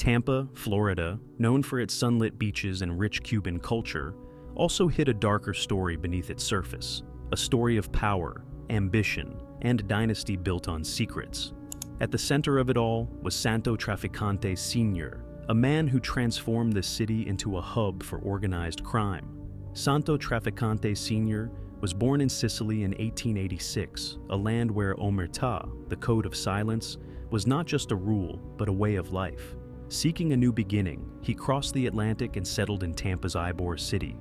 Tampa, Florida, known for its sunlit beaches and rich Cuban culture, also hid a darker story beneath its surface, a story of power, ambition, and a dynasty built on secrets. At the center of it all was Santo Trafficante Sr, a man who transformed the city into a hub for organized crime. Santo Trafficante Sr was born in Sicily in 1886, a land where omertà, the code of silence, was not just a rule, but a way of life. Seeking a new beginning, he crossed the Atlantic and settled in Tampa's Ybor City.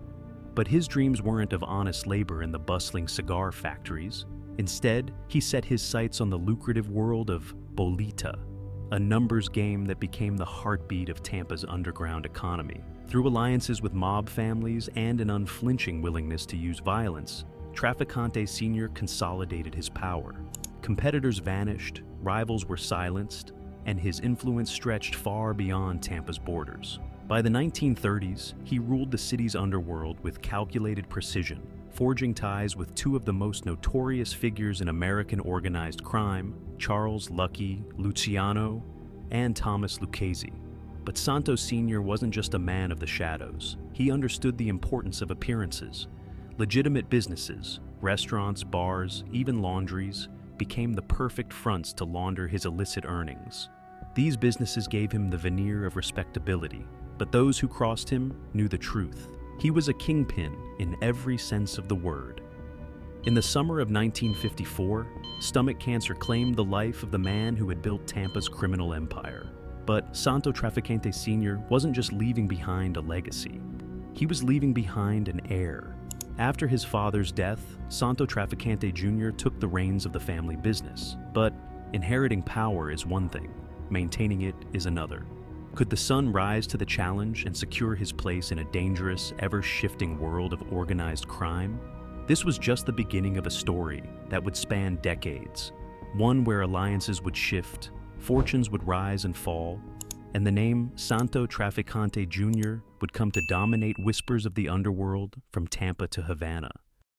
But his dreams weren't of honest labor in the bustling cigar factories. Instead, he set his sights on the lucrative world of bolita, a numbers game that became the heartbeat of Tampa's underground economy. Through alliances with mob families and an unflinching willingness to use violence, Trafficante Sr consolidated his power. Competitors vanished, rivals were silenced, and his influence stretched far beyond Tampa's borders. By the 1930s, he ruled the city's underworld with calculated precision, forging ties with two of the most notorious figures in American organized crime, Charles Lucky Luciano and Thomas Lucchese. But Santo Sr wasn't just a man of the shadows. He understood the importance of appearances. Legitimate businesses, restaurants, bars, even laundries, became the perfect fronts to launder his illicit earnings. These businesses gave him the veneer of respectability, but those who crossed him knew the truth. He was a kingpin in every sense of the word. In the summer of 1954, stomach cancer claimed the life of the man who had built Tampa's criminal empire. But Santo Trafficante Sr wasn't just leaving behind a legacy. He was leaving behind an heir. After his father's death, Santo Trafficante Jr took the reins of the family business. But inheriting power is one thing, maintaining it is another. Could the son rise to the challenge and secure his place in a dangerous, ever-shifting world of organized crime? This was just the beginning of a story that would span decades, one where alliances would shift, fortunes would rise and fall, and the name Santo Trafficante Jr would come to dominate whispers of the underworld from Tampa to Havana.